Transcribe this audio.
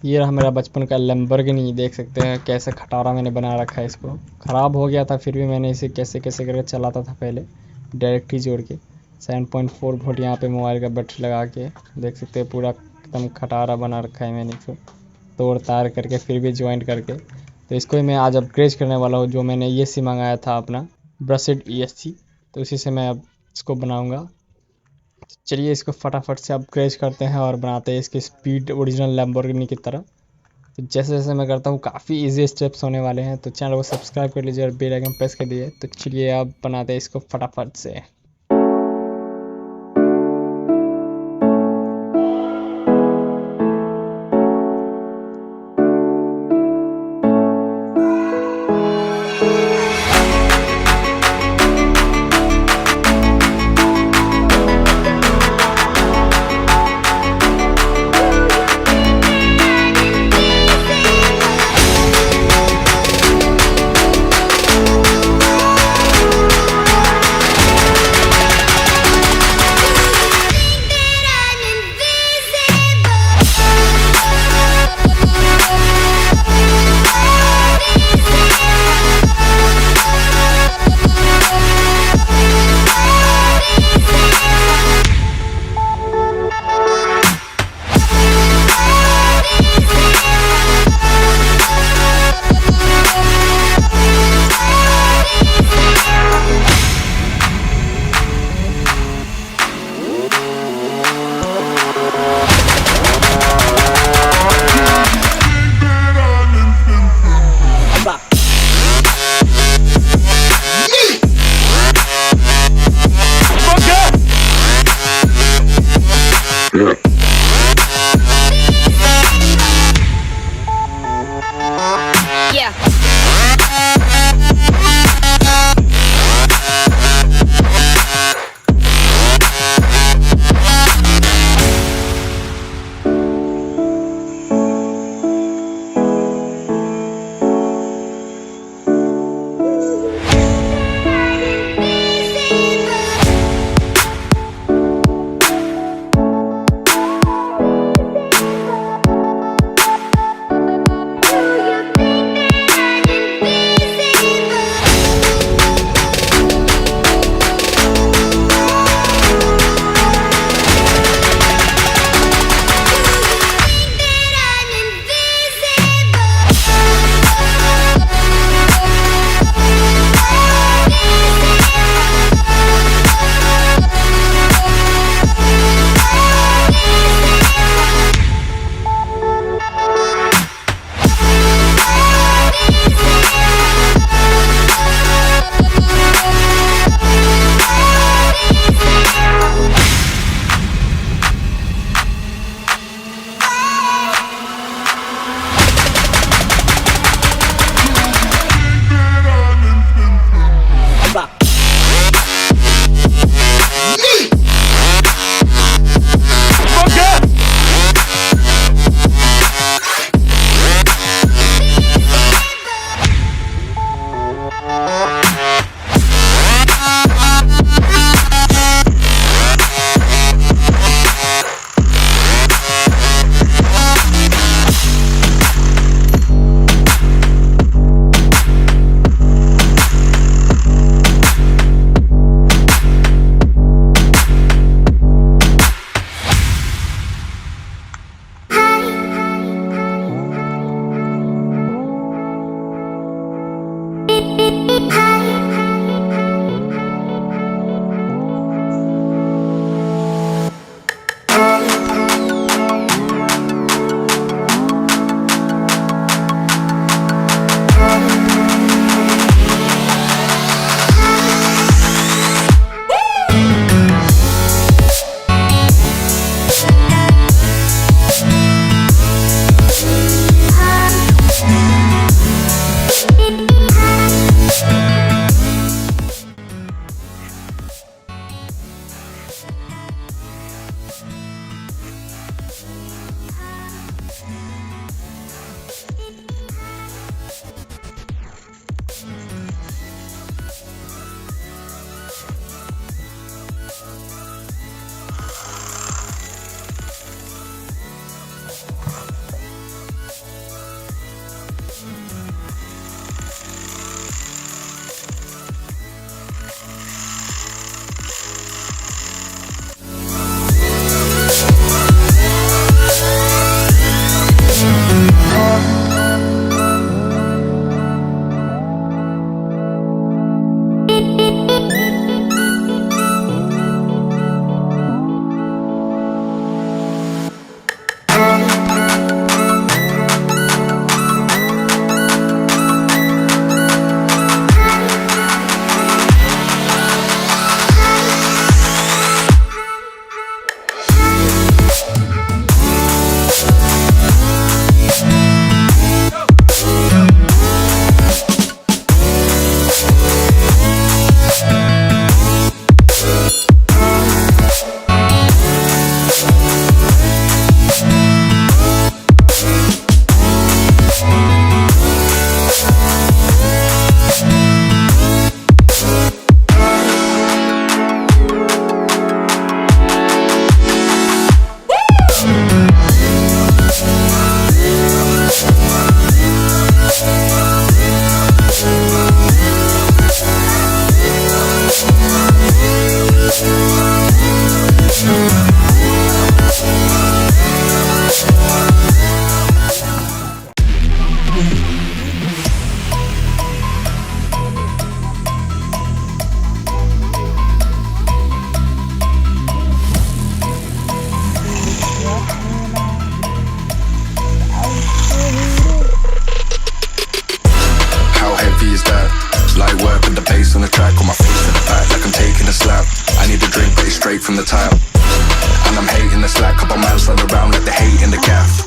ये रहा मेरा बचपन का लैम्बोर्गिनी। देख सकते हैं कैसे खटारा मैंने बना रखा है इसको। ख़राब हो गया था फिर भी मैंने इसे कैसे कैसे करके चलाता था पहले, डायरेक्टली जोड़ के 7.4 वोल्ट यहाँ पे मोबाइल का बैटरी लगा के। देख सकते हैं पूरा एकदम खटारा बना रखा है मैंने इसको, तोड़ तार करके फिर भी ज्वाइंट करके। तो इसको ही मैं आज अपग्रेड करने वाला हूँ। जो मैंने ये सी मंगाया था अपना ब्रशड ESC, तो उसी से मैं अब इसको बनाऊँगा। चलिए इसको फटाफट से अपग्रेड करते हैं और बनाते हैं इसकी स्पीड ओरिजिनल लैम्बोर्गिनी की तरह। तो जैसे जैसे मैं करता हूँ काफ़ी इजी स्टेप्स होने वाले हैं, तो चैनल को सब्सक्राइब कर लीजिए और बेल आइकन प्रेस कर दीजिए। तो चलिए अब बनाते हैं इसको फटाफट से। bass on the track, on my face in the back like I'm taking a slap. I need a drink but it's straight from the tap. And I'm hating the slack, couple man slide around like the hate in the gaff.